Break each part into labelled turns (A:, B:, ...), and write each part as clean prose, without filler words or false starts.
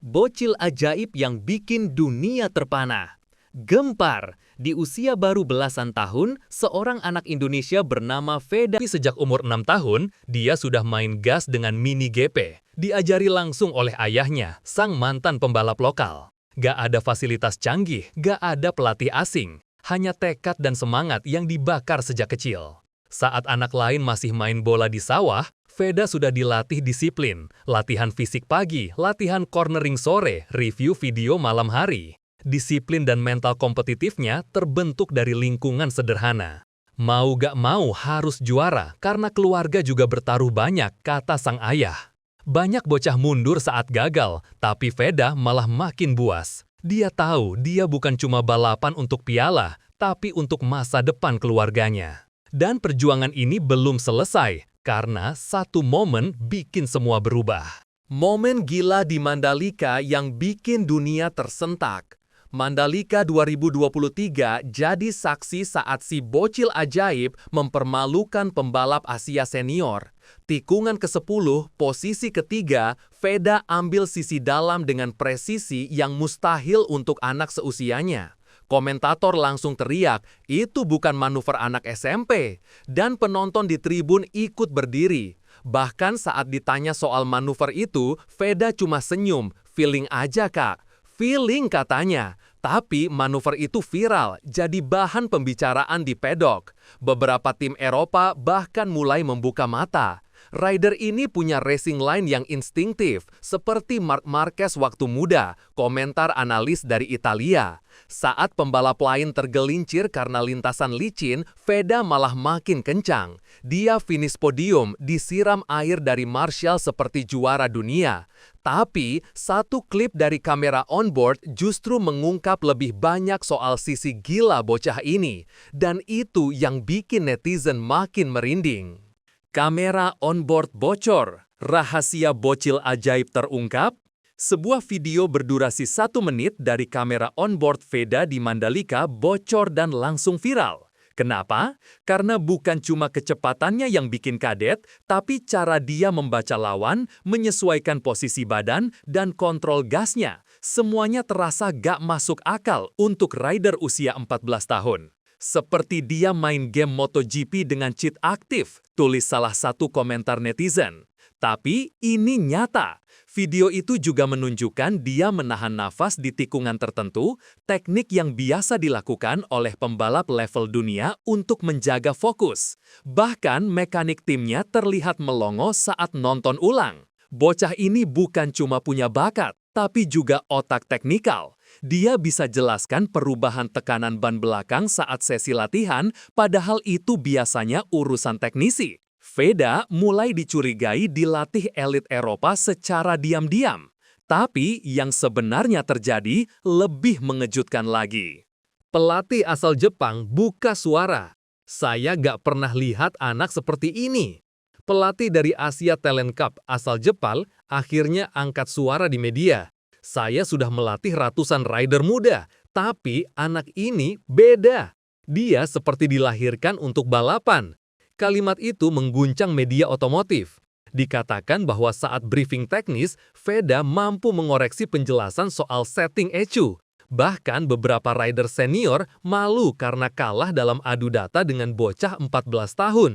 A: Bocil ajaib yang bikin dunia terpana. Gempar, di usia baru belasan tahun, seorang anak Indonesia bernama Veda. Sejak umur 6 tahun, dia sudah main gas dengan mini GP. Diajari langsung oleh ayahnya, sang mantan pembalap lokal. Gak ada fasilitas canggih, gak ada pelatih asing. Hanya tekad dan semangat yang dibakar sejak kecil. Saat anak lain masih main bola di sawah, Veda sudah dilatih disiplin, latihan fisik pagi, latihan cornering sore, review video malam hari. Disiplin dan mental kompetitifnya terbentuk dari lingkungan sederhana. Mau gak mau harus juara karena keluarga juga bertaruh banyak, kata sang ayah. Banyak bocah mundur saat gagal, tapi Veda malah makin buas. Dia tahu dia bukan cuma balapan untuk piala, tapi untuk masa depan keluarganya. Dan perjuangan ini belum selesai, karena satu momen bikin semua berubah. Momen gila di Mandalika yang bikin dunia tersentak. Mandalika 2023 jadi saksi saat si bocil ajaib mempermalukan pembalap Asia senior. Tikungan ke-10, posisi ketiga, Veda ambil sisi dalam dengan presisi yang mustahil untuk anak seusianya. Komentator langsung teriak, itu bukan manuver anak SMP. Dan penonton di tribun ikut berdiri. Bahkan saat ditanya soal manuver itu, Veda cuma senyum, feeling aja kak. Feeling katanya. Tapi manuver itu viral, jadi bahan pembicaraan di pedok. Beberapa tim Eropa bahkan mulai membuka mata. Rider ini punya racing line yang instingtif, seperti Marc Marquez waktu muda, komentar analis dari Italia. Saat pembalap lain tergelincir karena lintasan licin, Veda malah makin kencang. Dia finish podium, disiram air dari Marshall seperti juara dunia. Tapi, satu klip dari kamera onboard justru mengungkap lebih banyak soal sisi gila bocah ini. Dan itu yang bikin netizen makin merinding. Kamera onboard bocor, rahasia bocil ajaib terungkap. Sebuah video berdurasi 1 menit dari kamera onboard Veda di Mandalika bocor dan langsung viral. Kenapa? Karena bukan cuma kecepatannya yang bikin kadet, tapi cara dia membaca lawan, menyesuaikan posisi badan, dan kontrol gasnya. Semuanya terasa gak masuk akal untuk rider usia 14 tahun. Seperti dia main game MotoGP dengan cheat aktif, tulis salah satu komentar netizen. Tapi ini nyata. Video itu juga menunjukkan dia menahan nafas di tikungan tertentu, teknik yang biasa dilakukan oleh pembalap level dunia untuk menjaga fokus. Bahkan mekanik timnya terlihat melongo saat nonton ulang. Bocah ini bukan cuma punya bakat, tapi juga otak teknikal. Dia bisa jelaskan perubahan tekanan ban belakang saat sesi latihan, padahal itu biasanya urusan teknisi. Veda mulai dicurigai dilatih elit Eropa secara diam-diam. Tapi yang sebenarnya terjadi lebih mengejutkan lagi. Pelatih asal Jepang buka suara. Saya gak pernah lihat anak seperti ini. Pelatih dari Asia Talent Cup asal Jepang akhirnya angkat suara di media. Saya sudah melatih ratusan rider muda, tapi anak ini beda. Dia seperti dilahirkan untuk balapan. Kalimat itu mengguncang media otomotif. Dikatakan bahwa saat briefing teknis, Veda mampu mengoreksi penjelasan soal setting ECU. Bahkan beberapa rider senior malu karena kalah dalam adu data dengan bocah 14 tahun.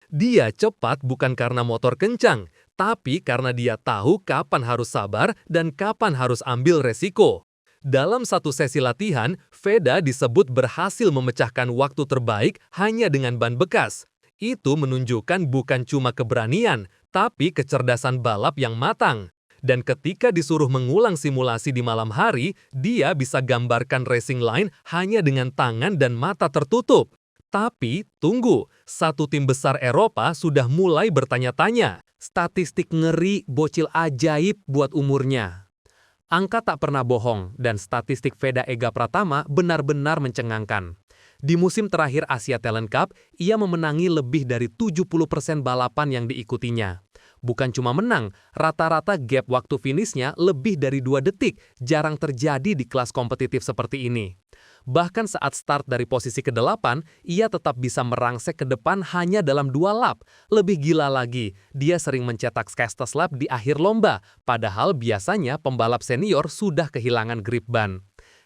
A: Dia cepat bukan karena motor kencang, tapi karena dia tahu kapan harus sabar dan kapan harus ambil resiko. Dalam satu sesi latihan, Veda disebut berhasil memecahkan waktu terbaik hanya dengan ban bekas. Itu menunjukkan bukan cuma keberanian, tapi kecerdasan balap yang matang. Dan ketika disuruh mengulang simulasi di malam hari, dia bisa gambarkan racing line hanya dengan tangan dan mata tertutup. Tapi, tunggu, satu tim besar Eropa sudah mulai bertanya-tanya. Statistik ngeri bocil ajaib buat umurnya. Angka tak pernah bohong, dan statistik Veda Ega Pratama benar-benar mencengangkan. Di musim terakhir Asia Talent Cup, ia memenangi lebih dari 70% balapan yang diikutinya. Bukan cuma menang, rata-rata gap waktu finishnya lebih dari 2 detik, jarang terjadi di kelas kompetitif seperti ini. Bahkan saat start dari posisi ke-8, ia tetap bisa merangsek ke depan hanya dalam 2 lap. Lebih gila lagi, dia sering mencetak fastest lap di akhir lomba, padahal biasanya pembalap senior sudah kehilangan grip ban.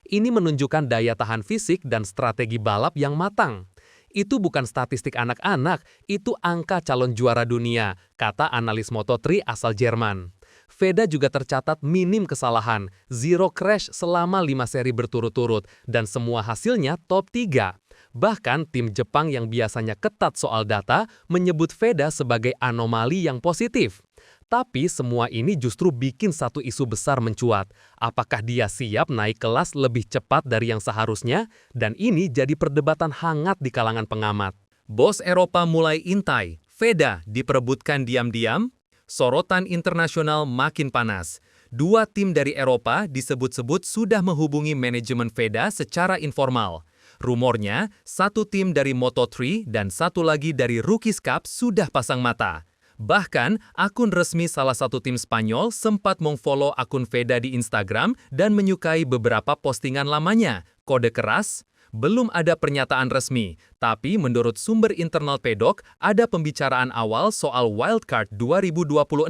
A: Ini menunjukkan daya tahan fisik dan strategi balap yang matang. Itu bukan statistik anak-anak, itu angka calon juara dunia, kata analis Moto3 asal Jerman. Veda juga tercatat minim kesalahan, zero crash selama 5 seri berturut-turut, dan semua hasilnya top 3. Bahkan tim Jepang yang biasanya ketat soal data menyebut Veda sebagai anomali yang positif. Tapi semua ini justru bikin satu isu besar mencuat. Apakah dia siap naik kelas lebih cepat dari yang seharusnya? Dan ini jadi perdebatan hangat di kalangan pengamat. Bos Eropa mulai intai, Veda diperebutkan diam-diam, sorotan internasional makin panas. 2 tim dari Eropa disebut-sebut sudah menghubungi manajemen Veda secara informal. Rumornya, 1 tim dari Moto3 dan 1 lagi dari Rookies Cup sudah pasang mata. Bahkan, akun resmi salah satu tim Spanyol sempat mengfollow akun Veda di Instagram dan menyukai beberapa postingan lamanya. Kode keras? Belum ada pernyataan resmi, tapi menurut sumber internal pedok, ada pembicaraan awal soal wildcard 2026.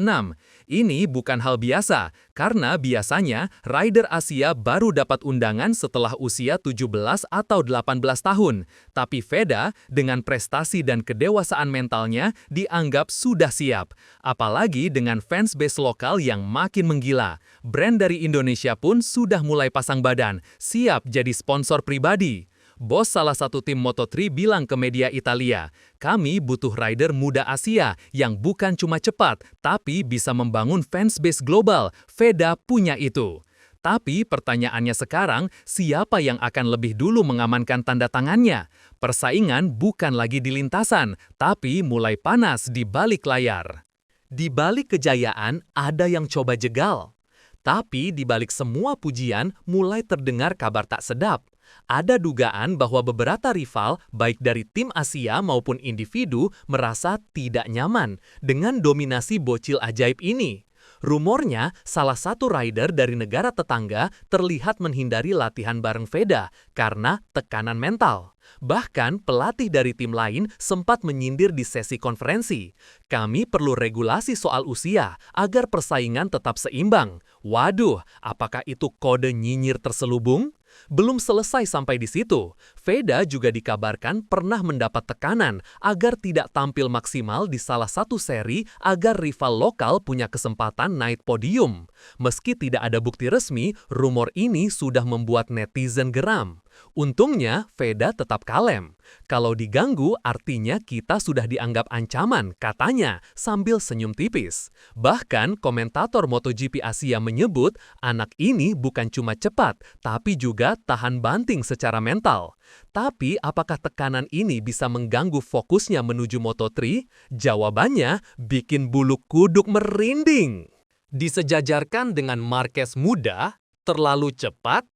A: Ini bukan hal biasa, karena biasanya rider Asia baru dapat undangan setelah usia 17 atau 18 tahun. Tapi Veda, dengan prestasi dan kedewasaan mentalnya, dianggap sudah siap. Apalagi dengan fansbase lokal yang makin menggila. Brand dari Indonesia pun sudah mulai pasang badan, siap jadi sponsor pribadi. Bos salah satu tim Moto3 bilang ke media Italia, kami butuh rider muda Asia yang bukan cuma cepat, tapi bisa membangun fansbase global. Veda punya itu. Tapi pertanyaannya sekarang, siapa yang akan lebih dulu mengamankan tanda tangannya? Persaingan bukan lagi di lintasan, tapi mulai panas di balik layar. Di balik kejayaan, ada yang coba jegal. Tapi di balik semua pujian, mulai terdengar kabar tak sedap. Ada dugaan bahwa beberapa rival, baik dari tim Asia maupun individu, merasa tidak nyaman dengan dominasi bocil ajaib ini. Rumornya, salah satu rider dari negara tetangga terlihat menghindari latihan bareng Veda karena tekanan mental. Bahkan, pelatih dari tim lain sempat menyindir di sesi konferensi. Kami perlu regulasi soal usia agar persaingan tetap seimbang. Waduh, apakah itu kode nyinyir terselubung? Belum selesai sampai di situ, Veda juga dikabarkan pernah mendapat tekanan agar tidak tampil maksimal di salah satu seri agar rival lokal punya kesempatan naik podium. Meski tidak ada bukti resmi, rumor ini sudah membuat netizen geram. Untungnya, Veda tetap kalem. Kalau diganggu, artinya kita sudah dianggap ancaman, katanya, sambil senyum tipis. Bahkan, komentator MotoGP Asia menyebut, anak ini bukan cuma cepat, tapi juga tahan banting secara mental. Tapi, apakah tekanan ini bisa mengganggu fokusnya menuju Moto3? Jawabannya, bikin bulu kuduk merinding. Disejajarkan dengan Marquez muda, terlalu cepat.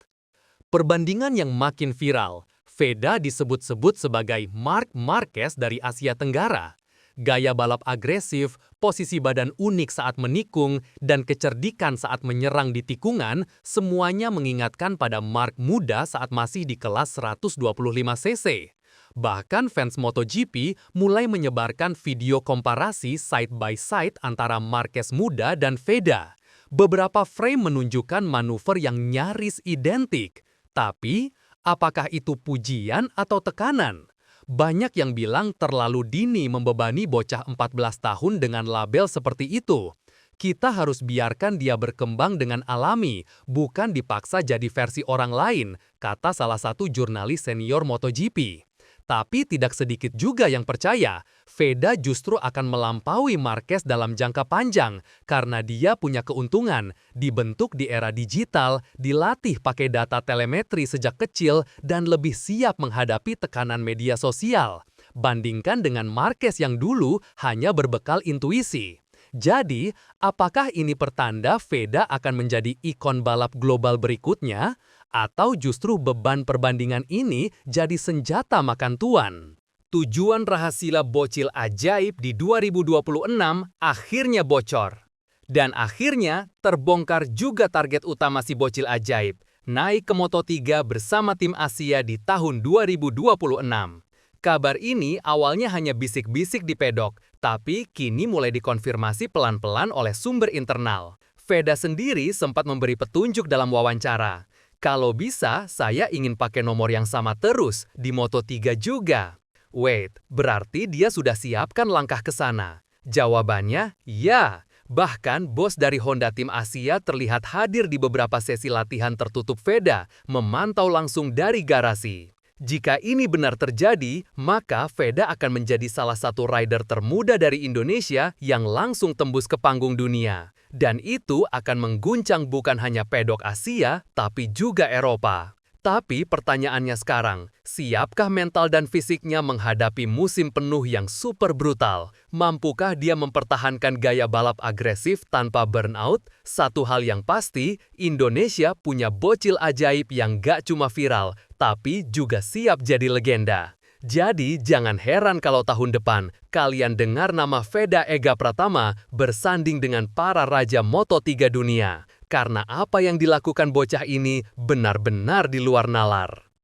A: Perbandingan yang makin viral, Veda disebut-sebut sebagai Marc Marquez dari Asia Tenggara. Gaya balap agresif, posisi badan unik saat menikung, dan kecerdikan saat menyerang di tikungan, semuanya mengingatkan pada Marc muda saat masih di kelas 125 cc. Bahkan fans MotoGP mulai menyebarkan video komparasi side by side antara Marquez muda dan Veda. Beberapa frame menunjukkan manuver yang nyaris identik. Tapi, apakah itu pujian atau tekanan? Banyak yang bilang terlalu dini membebani bocah 14 tahun dengan label seperti itu. Kita harus biarkan dia berkembang dengan alami, bukan dipaksa jadi versi orang lain, kata salah satu jurnalis senior MotoGP. Tapi tidak sedikit juga yang percaya, Veda justru akan melampaui Marquez dalam jangka panjang karena dia punya keuntungan, dibentuk di era digital, dilatih pakai data telemetri sejak kecil, dan lebih siap menghadapi tekanan media sosial. Bandingkan dengan Marquez yang dulu hanya berbekal intuisi. Jadi, apakah ini pertanda Veda akan menjadi ikon balap global berikutnya? Atau justru beban perbandingan ini jadi senjata makan tuan? tujuan rahasia bocil ajaib di 2026 akhirnya bocor. Dan akhirnya terbongkar juga target utama si bocil ajaib, naik ke Moto3 bersama tim Asia di tahun 2026. Kabar ini awalnya hanya bisik-bisik di pedok, tapi kini mulai dikonfirmasi pelan-pelan oleh sumber internal. Veda sendiri sempat memberi petunjuk dalam wawancara. Kalau bisa, saya ingin pakai nomor yang sama terus di Moto3 juga. Wait, berarti dia sudah siapkan langkah ke sana? Jawabannya, ya. Bahkan bos dari Honda Tim Asia terlihat hadir di beberapa sesi latihan tertutup Veda, memantau langsung dari garasi. Jika ini benar terjadi, maka Veda akan menjadi salah satu rider termuda dari Indonesia yang langsung tembus ke panggung dunia. Dan itu akan mengguncang bukan hanya pedok Asia, tapi juga Eropa. Tapi pertanyaannya sekarang, siapkah mental dan fisiknya menghadapi musim penuh yang super brutal? Mampukah dia mempertahankan gaya balap agresif tanpa burnout? Satu hal yang pasti, Indonesia punya bocil ajaib yang gak cuma viral, tapi juga siap jadi legenda. Jadi jangan heran kalau tahun depan kalian dengar nama Veda Ega Pratama bersanding dengan para raja Moto3 dunia. Karena apa yang dilakukan bocah ini benar-benar di luar nalar.